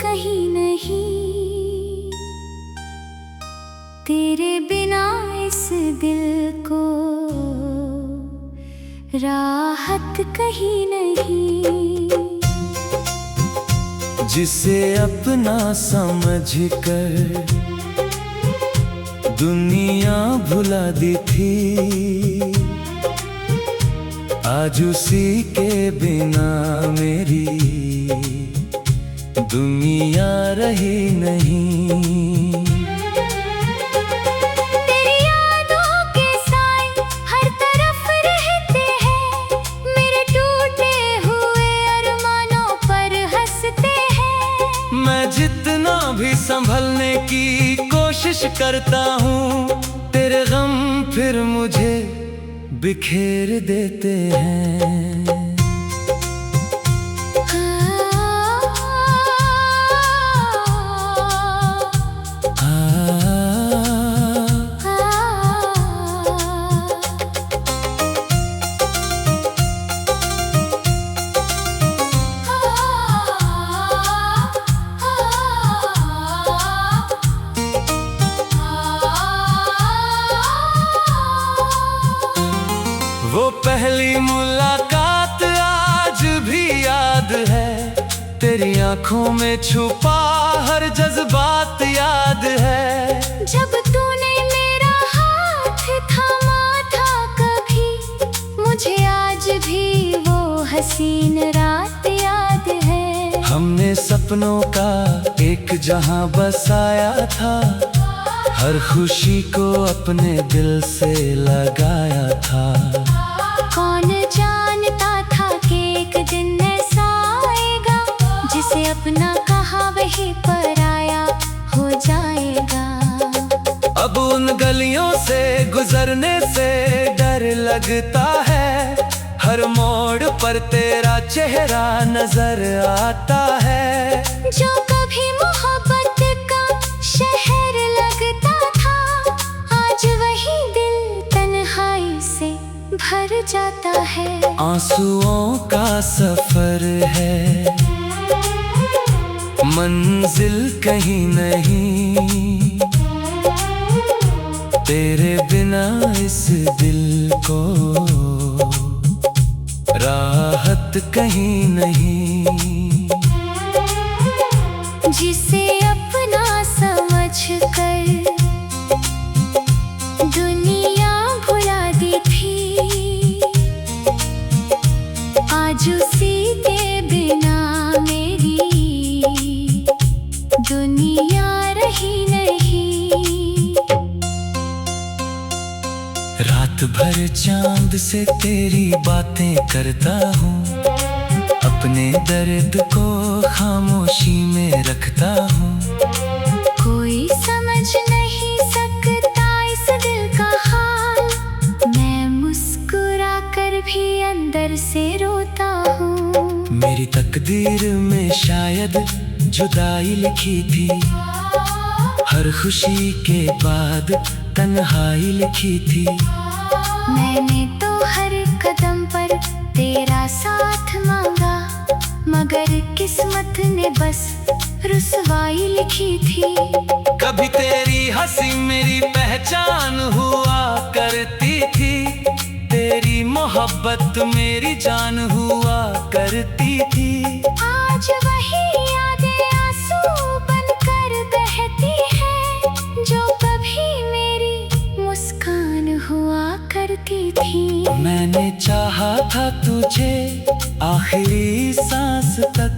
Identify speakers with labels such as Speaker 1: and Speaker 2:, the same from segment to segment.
Speaker 1: कहीं नहीं, तेरे बिना इस दिल को राहत कहीं नहीं।
Speaker 2: जिसे अपना समझकर दुनिया भुला दी थी, आज उसी के बिना मेरी दुनिया रही नहीं।
Speaker 1: तेरी यादों के साए हर तरफ रहते हैं, मेरे टूटे हुए अरमानों पर हंसते हैं।
Speaker 2: मैं जितना भी संभलने की कोशिश करता हूँ, तेरे गम फिर मुझे बिखेर देते हैं। वो पहली मुलाकात आज भी याद है, तेरी आंखों में छुपा हर जज्बात याद है।
Speaker 1: जब तूने मेरा हाथ थामा था कभी, मुझे आज भी वो हसीन रात याद है।
Speaker 2: हमने सपनों का एक जहां बसाया था, हर खुशी को अपने दिल से लगाया था।
Speaker 1: कौन जानता था कि एक दिन ऐसा आएगा, जिसे अपना कहा वही पराया हो जाएगा।
Speaker 2: अब उन गलियों से गुजरने से डर लगता है, हर मोड़ पर तेरा चेहरा नजर आता है।
Speaker 1: जो कभी मोहब्बत का शहर लगता था, आज वही दिल तन्हाई से भर जाता है।
Speaker 2: आंसुओं का सफर है, मंजिल कहीं नहीं, तेरे बिना इस दिल को राहत कहीं नहीं।
Speaker 1: जिसे अपना समझकर दुनिया भुला दी थी, आज उसी के बिना मेरी दुनिया रही नहीं।
Speaker 2: रात भर चांद से तेरी बातें करता हूँ, अपने दर्द को खामोशी में रखता हूँ।
Speaker 1: कोई समझ नहीं सकता इस दिल का हाल, मैं मुस्कुरा कर भी अंदर से रोता हूँ।
Speaker 2: मेरी तकदीर में शायद जुदाई लिखी थी, हर खुशी के बाद तन्हाई लिखी थी।
Speaker 1: मैंने तो हर कदम पर तेरा साथ मांगा, मगर किस्मत ने बस रुसवाई लिखी थी।
Speaker 2: कभी तेरी हंसी मेरी पहचान हुआ करती थी, तेरी मोहब्बत मेरी जान हुआ करती थी।
Speaker 1: आज वही यादें आंसू बनकर बहती हैं, जो कभी मेरी मुस्कान हुआ करती थी।
Speaker 2: मैंने चाहा था तुझे आखिरी सांस तक,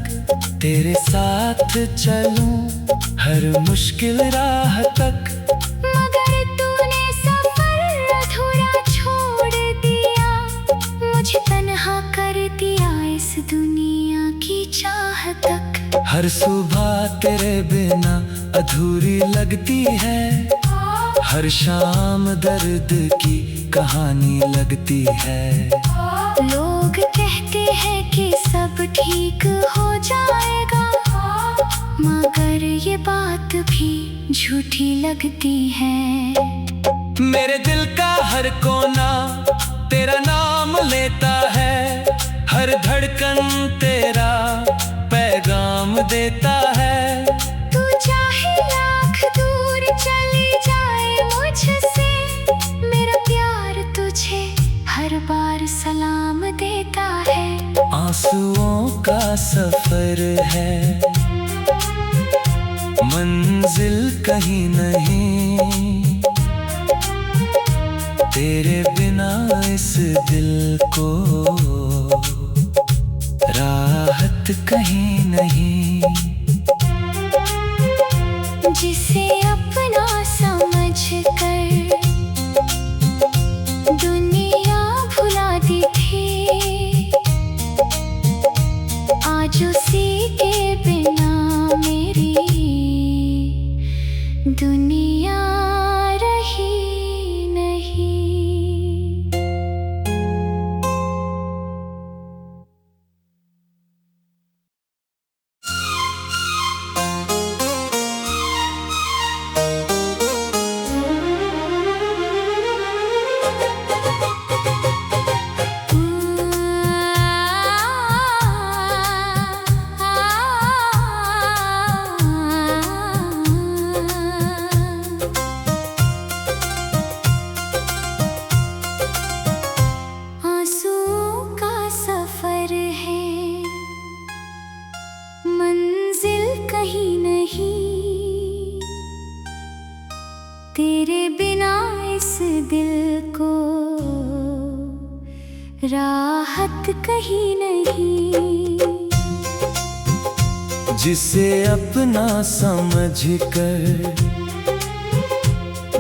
Speaker 2: तेरे साथ चलूं हर मुश्किल राह तक।
Speaker 1: मगर तूने सफर अधूरा छोड़ दिया, मुझे तन्हा कर दिया इस दुनिया की चाह तक।
Speaker 2: हर सुबह तेरे बिना अधूरी लगती है, हर शाम दर्द की कहानी लगती है।
Speaker 1: लोग कहते हैं कि सब ठीक हो जाएगा, मगर ये बात भी झूठी लगती है।
Speaker 2: मेरे दिल का हर कोना तेरा नाम लेता है, हर धड़कन तेरा पैगाम देता है। सफर है, मंजिल कहीं नहीं। तेरे बिना इस दिल को राहत कहीं नहीं।
Speaker 1: जिसे अपना समझ कर दुनिया भुला दी थी, आज उसी के बिना मेरी दुनिया रही नहीं। तेरे बिना इस दिल को राहत कहीं नहीं।
Speaker 2: जिसे अपना समझ कर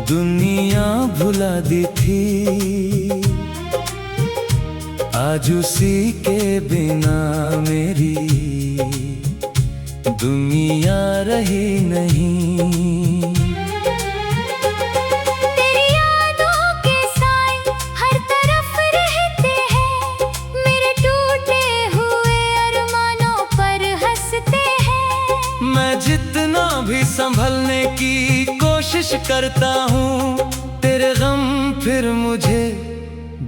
Speaker 2: दुनिया भुला दी थी, आज उसी के बिना मेरी दुनिया रही नहीं। जितना भी संभलने की कोशिश करता हूँ, तेरे गम फिर मुझे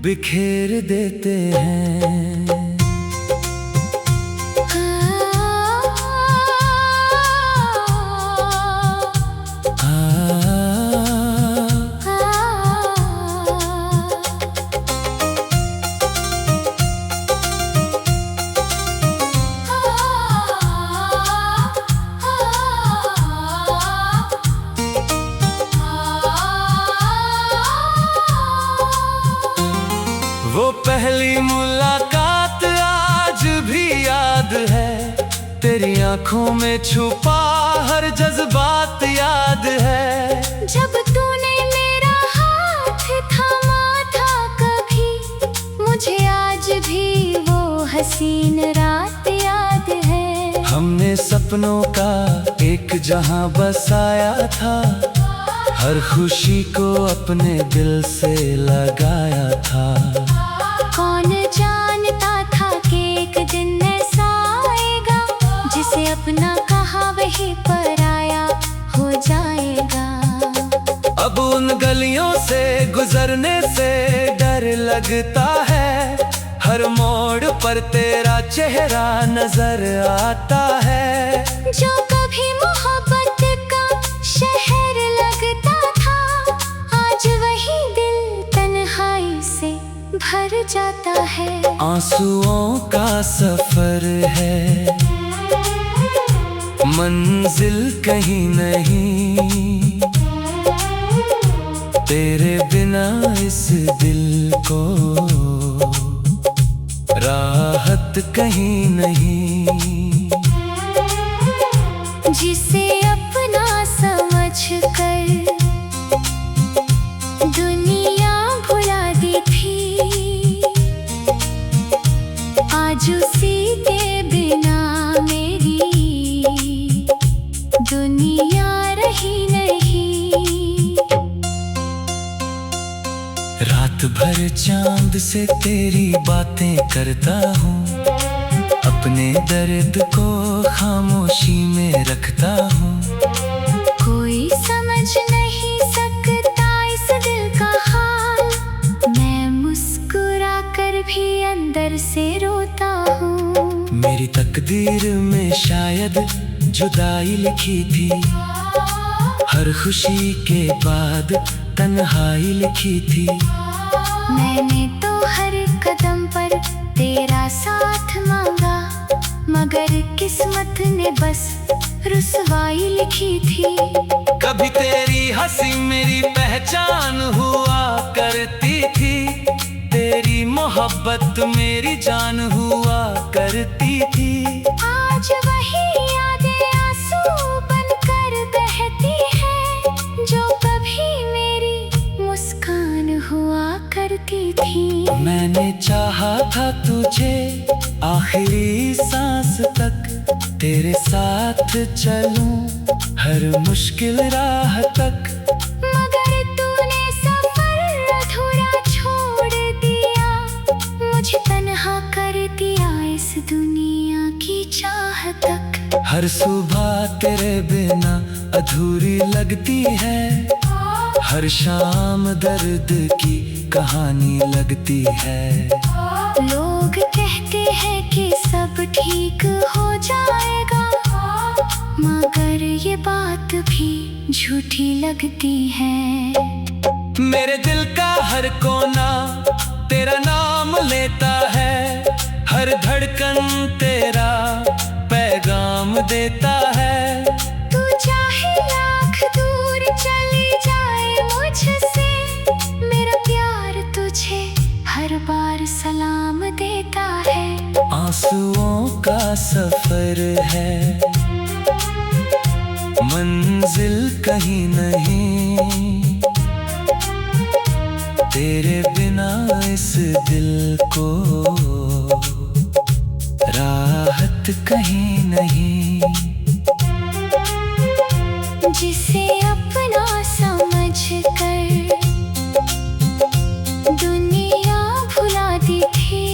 Speaker 2: बिखेर देते हैं। वो पहली मुलाकात आज भी याद है, तेरी आंखों में छुपा हर जज्बात याद है।
Speaker 1: जब तूने मेरा हाथ थामा था कभी, मुझे आज भी वो हसीन रात याद है।
Speaker 2: हमने सपनों का एक जहां बसाया था, हर खुशी को अपने दिल से लगाया था।
Speaker 1: कौन जानता था कि एक दिन ऐसा आएगा, जिसे अपना कहा वही पराया हो जाएगा।
Speaker 2: अब उन गलियों से गुजरने से डर लगता है, हर मोड़ पर तेरा चेहरा नजर आता है।
Speaker 1: जो कभी मोहब्बत का शहर लगता था, आज वही दिल तन्हाई से भर जाता है।
Speaker 2: आंसुओं का सफर है, मंजिल कहीं नहीं। तेरे बिना इस दिल को राहत कहीं नहीं।
Speaker 1: जिसे अपना समझ कर दुनिया भुला दी थी, आज उसी के बिना मेरी दुनिया रही नहीं।
Speaker 2: रात भर चांद से तेरी बातें करता हूँ, अपने दर्द को खामोशी में रखता हूँ।
Speaker 1: कोई समझ नहीं सकता इस दिल का हाल, मैं मुस्कुरा कर भी अंदर से रोता हूँ।
Speaker 2: मेरी तकदीर में शायद जुदाई लिखी थी, हर खुशी के बाद तन्हाई लिखी थी।
Speaker 1: मैंने तो हर कदम पर तेरा साथ मांगा, मगर किस्मत ने बस रुसवाई लिखी थी।
Speaker 2: कभी तेरी हंसी मेरी पहचान हुआ करती थी, तेरी मोहब्बत मेरी जान हुआ करती थी।
Speaker 1: आज वही यादें आंसू बनकर बहती है, जो कभी मेरी मुस्कान हुआ करती थी।
Speaker 2: मैंने चाहा था तुझे आखिरी सांस तक, तेरे साथ चलूं हर मुश्किल राह तक।
Speaker 1: मगर तूने सफर अधूरा छोड़ दिया, मुझे तन्हा कर दिया इस दुनिया की चाह तक।
Speaker 2: हर सुबह तेरे बिना अधूरी लगती है, हर शाम दर्द की कहानी लगती है।
Speaker 1: लोग कहते हैं कि सब ठीक हो जाएगा, मगर ये बात भी झूठी लगती है।
Speaker 2: मेरे दिल का हर कोना तेरा नाम लेता है, हर धड़कन तेरा पैगाम देता है।
Speaker 1: तू चाहे लाख दूर चली जाए मुझसे, मेरा प्यार तुझे हर बार सलाम देता है।
Speaker 2: आंसुओं का सफर है, मंजिल कहीं नहीं, तेरे बिना इस दिल को राहत कहीं नहीं।
Speaker 1: जिसे अपना समझ कर दुनिया भुला दी थी,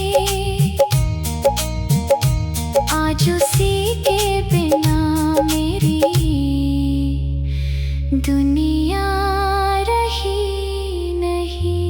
Speaker 1: आज उसी के बिना मेरी दुनिया रही नहीं।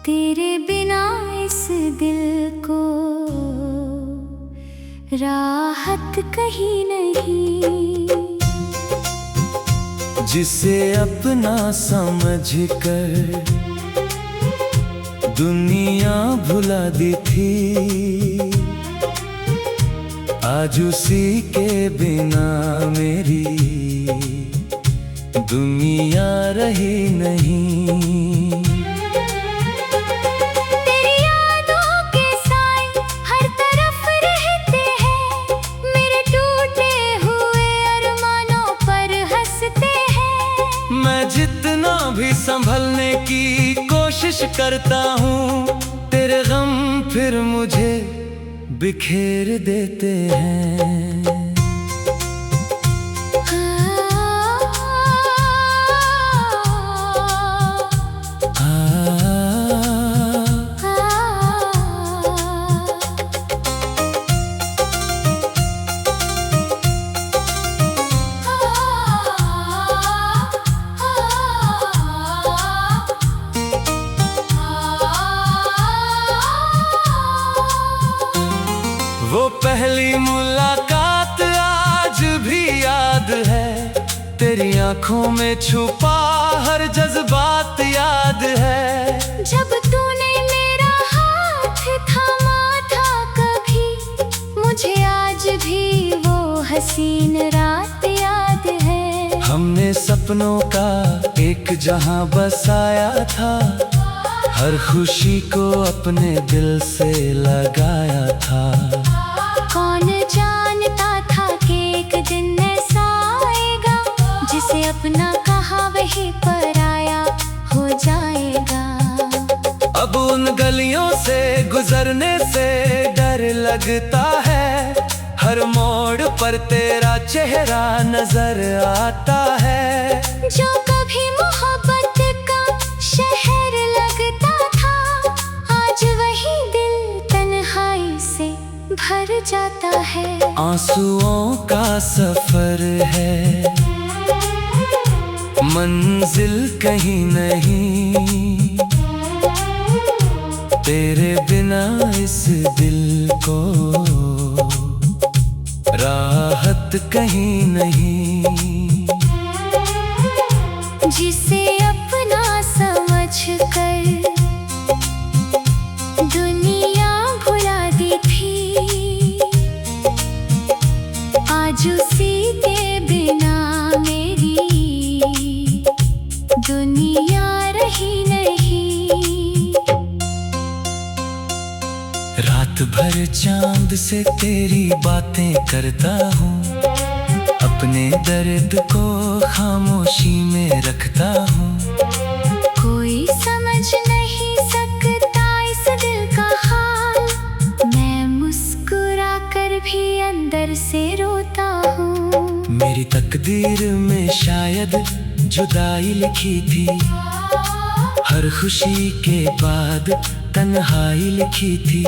Speaker 1: तेरे बिना इस दिल को राहत कहीं नहीं।
Speaker 2: जिसे अपना समझ कर दुनिया भुला दी थी, आज उसी के बिना मेरी दुनिया रही नहीं।
Speaker 1: तेरी यादों के साए हर तरफ रहते हैं, मेरे टूटे हुए अरमानों पर हंसते हैं।
Speaker 2: मैं जितना भी संभलने की कोशिश करता हूँ, तेरे गम फिर मुझे बिखेर देते हैं। वो पहली मुलाकात आज भी याद है, तेरी आंखों में छुपा हर जज्बात याद है।
Speaker 1: जब तूने मेरा हाथ थामा था कभी, मुझे आज भी वो हसीन रात याद है।
Speaker 2: हमने सपनों का एक जहां बसाया था, हर खुशी को अपने दिल से लगाया था।
Speaker 1: कौन जानता था कि एक दिन ऐसा आएगा, जिसे अपना कहा वही पराया हो जाएगा।
Speaker 2: अब उन गलियों से गुजरने से डर लगता है, हर मोड़ पर तेरा चेहरा नजर आता है।
Speaker 1: जो कभी मोहब्बत का शहर लगता था, आज वही दिल तन्हाई से भर जाता है।
Speaker 2: आंसुओं का सफर है, मंजिल कहीं नहीं, तेरे बिना इस दिल को राहत कहीं नहीं।
Speaker 1: जिसे अपना समझ कर दुनिया भुला दी थी, आज उसी के बिना मेरी दुनिया रही नहीं।
Speaker 2: रात भर चांद से तेरी बातें करता हूँ, अपने दर्द को खामोशी में रखता हूँ।
Speaker 1: कोई समझ नहीं सकता इस दिल का हाल, मैं मुस्कुरा कर भी अंदर से रोता हूँ।
Speaker 2: मेरी तकदीर में शायद जुदाई लिखी थी, हर खुशी के बाद तन्हाई लिखी थी।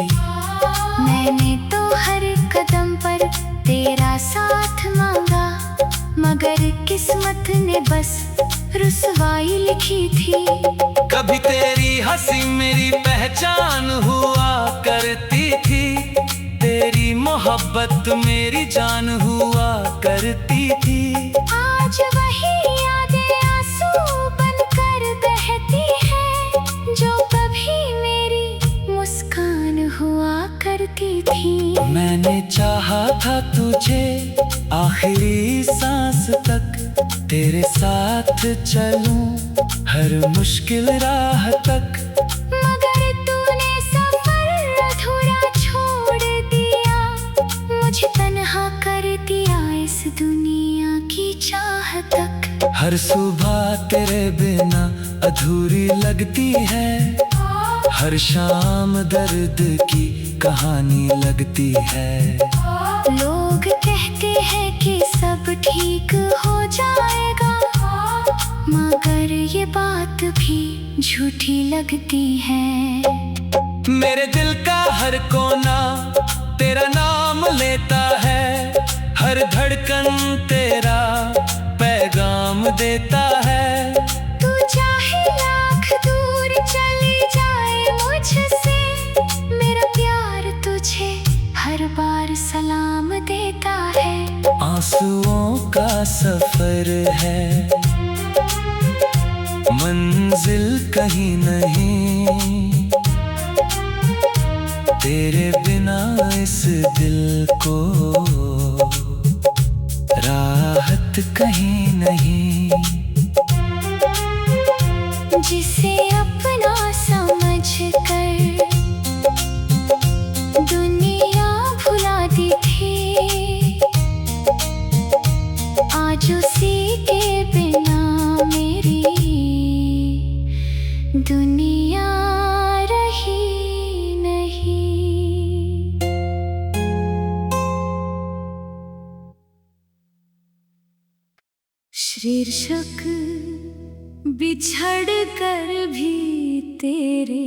Speaker 1: मैंने तो हर कदम पर तेरा साथ मांगा, मगर किस्मत ने बस रुसवाई लिखी थी।
Speaker 2: कभी तेरी हंसी मेरी पहचान हुआ करती थी, तेरी मोहब्बत मेरी जान हुआ करती थी।
Speaker 1: आज वही यादें आंसू बनकर बहती है, जो कभी मेरी मुस्कान हुआ करती थी।
Speaker 2: मैंने चाहा था तुझे आखिरी सांस तक, तेरे साथ चलूं हर मुश्किल राह तक।
Speaker 1: मगर तूने सफर अधूरा छोड़ दिया, मुझे तन्हा कर दिया इस दुनिया की चाह तक।
Speaker 2: हर सुबह तेरे बिना अधूरी लगती है, हर शाम दर्द की कहानी लगती है।
Speaker 1: लोग कहते हैं कि सब ठीक हो जाएगा, मगर ये बात भी झूठी लगती है।
Speaker 2: मेरे दिल का हर कोना तेरा नाम लेता है, हर धड़कन तेरा पैगाम देता है।
Speaker 1: तू चाहे लाख दूर चली जाए मुझसे, मेरा प्यार तुझे हर बार सलाम देता है।
Speaker 2: आंसुओं का सफर है, मंजिल कहीं नहीं, तेरे बिना इस दिल को राहत कहीं नहीं।
Speaker 1: जिसे अपना समझ कर दुनिया भुला दी थी, आज उसी के बिना मेरी दुनिया रही नहीं। शीर्षक बिछड़ कर भी तेरे,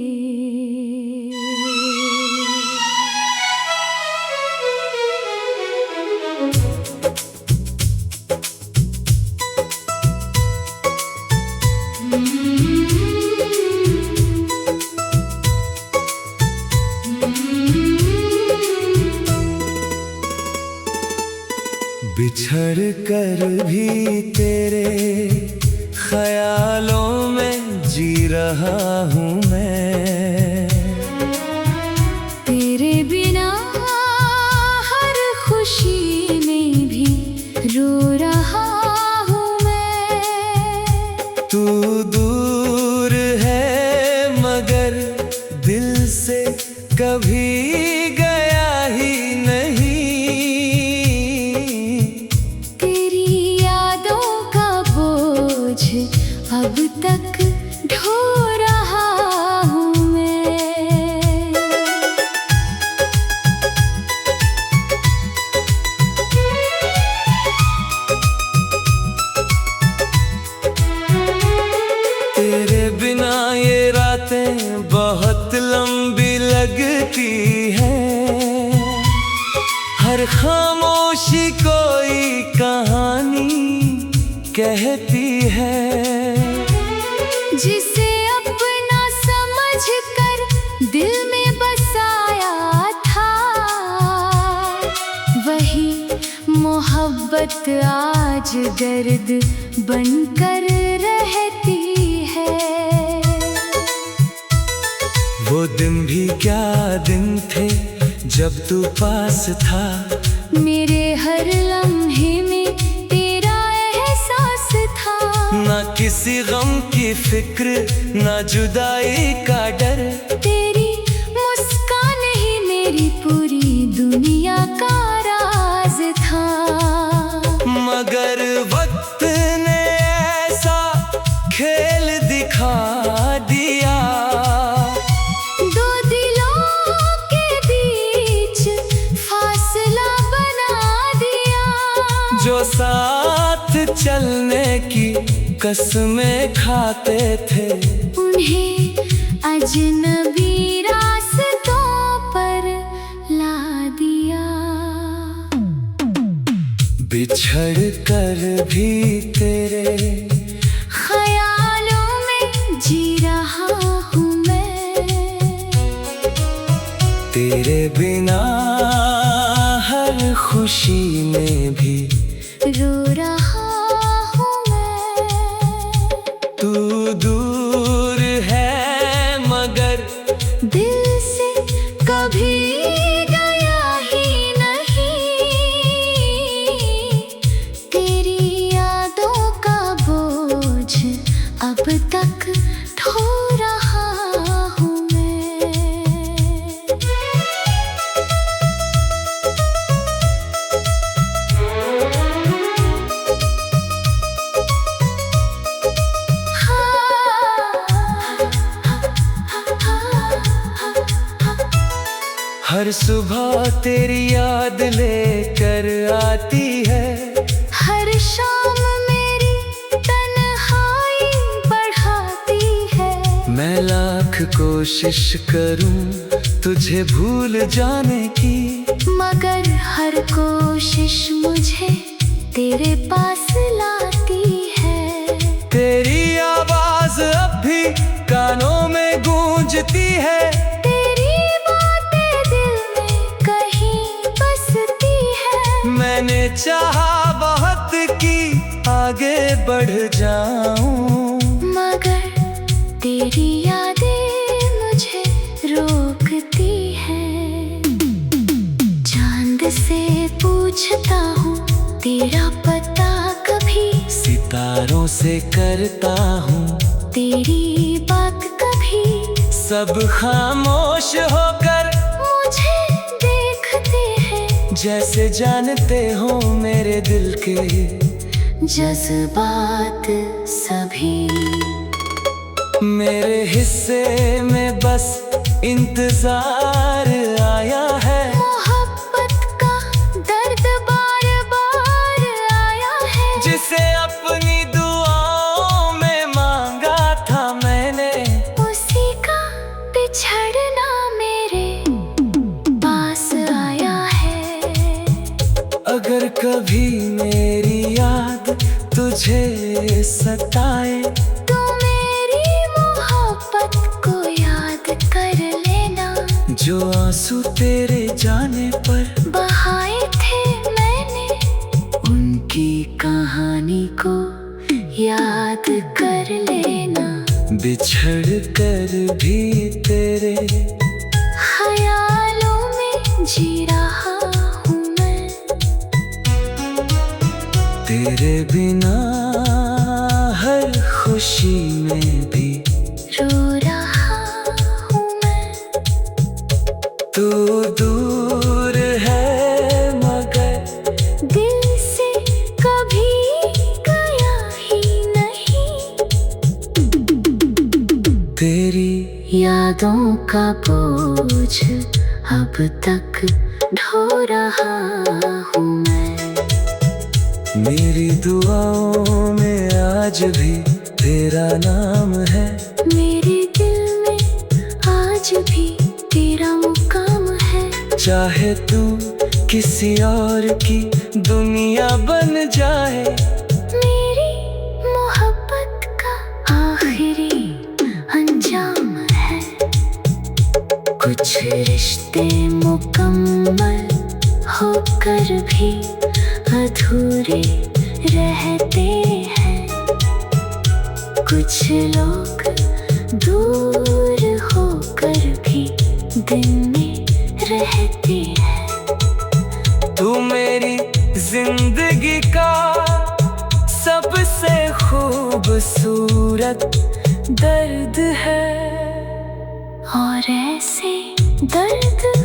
Speaker 2: बिछड़ कर भी तेरे ख्यालों में जी रहा हूँ मैं।
Speaker 1: तेरे बिना हर खुशी में भी रो रहा हूँ मैं।
Speaker 2: तू दूर है मगर दिल से कभी गया ही नहीं।
Speaker 1: तेरी यादों का बोझ अब तक ढो रहा हूँ मैं।
Speaker 2: हर खामोशी कोई कहानी कहती है,
Speaker 1: जिसे अपना समझ कर दिल में बसाया था, वही मोहब्बत आज दर्द बनकर रहती है।
Speaker 2: वो दिन भी क्या दिन थे जब तू पास था,
Speaker 1: मेरे हर लम्हे में तेरा एहसास था।
Speaker 2: ना किसी गम की फिक्र, ना जुदाई का डर,
Speaker 1: तेरी मुस्कान ही मेरी पूरी दुनिया का राज था।
Speaker 2: मगर वक्त ने ऐसा खेल दिखा दिया,
Speaker 1: दो दिलों के बीच फासला बना दिया।
Speaker 2: जो साथ चलने की कसमें खाते थे,
Speaker 1: उन्हें अजनबी रास्तों पर ला दिया।
Speaker 2: बिछड़ कर भी तेरे
Speaker 1: ख्यालों में जी रहा हूँ मैं,
Speaker 2: तेरे बिना हर खुशी में भी
Speaker 1: रो रहा हूँ मैं।
Speaker 2: तू दूर है मगर
Speaker 1: दिल से कभी गया ही नहीं, तेरी यादों का बोझ अब तक ढो रहा हूँ मैं।
Speaker 2: हर सुबह तेरी याद लेकर आती है,
Speaker 1: हर शाम मेरी तन्हाई बढ़ाती है।
Speaker 2: मैं लाख कोशिश करूं तुझे भूल जाने की,
Speaker 1: मगर हर कोशिश मुझे तेरे पास लाती है।
Speaker 2: तेरी आवाज अब भी कानों में गूंजती है,
Speaker 1: तेरी बातें दिल में कहीं बसती है।
Speaker 2: मैंने चाहा बहुत कि आगे बढ़ जाऊं,
Speaker 1: मगर तेरी यादें मुझे रोकती हैं। चांद से पूछता हूँ तेरा पता कभी,
Speaker 2: सितारों से करता हूँ
Speaker 1: तेरी बात कभी।
Speaker 2: सब खामोश होकर
Speaker 1: मुझे देखते हैं
Speaker 2: जैसे जानते हो मेरे दिल के
Speaker 1: जज्बात सभी।
Speaker 2: मेरे हिस्से में बस इंतजार आया है,
Speaker 1: मोहब्बत का दर्द बार बार आया है।
Speaker 2: जिसे अपनी दुआओं में मांगा था मैंने,
Speaker 1: उसी का बिछड़ना मेरे पास आया है।
Speaker 2: अगर कभी मेरी याद तुझे सताए,
Speaker 1: तो मेरी मोहब्बत को याद कर लेना।
Speaker 2: जो आंसू तेरे जाने पर
Speaker 1: बहाए थे मैंने, उनकी कहानी को याद कर लेना।
Speaker 2: बिछड़ कर भी तेरे
Speaker 1: ख्यालों में जी रहा हूँ मैं,
Speaker 2: तेरे बिना हर खुशी में भी
Speaker 1: रो रहा हूँ मैं।
Speaker 2: तू दूर है मगर
Speaker 1: दिल से कभी गया ही नहीं,
Speaker 2: तेरी
Speaker 1: यादों का बोझ अब तक ढो रहा हूँ मैं।
Speaker 2: मेरी दुआओं में आज भी तेरा नाम है,
Speaker 1: मेरे दिल में आज भी तेरा मुकाम है।
Speaker 2: चाहे तू किसी और की दुनिया बन जाए।
Speaker 1: मेरी मोहब्बत का आखिरी अंजाम है। कुछ रिश्ते मुकम्मल होकर भी अधूरे रहते हैं। कुछ लोग दूर होकर भी दिन में रहते हैं।
Speaker 2: तू मेरी जिंदगी का सबसे खूबसूरत दर्द है।
Speaker 1: और ऐसे दर्द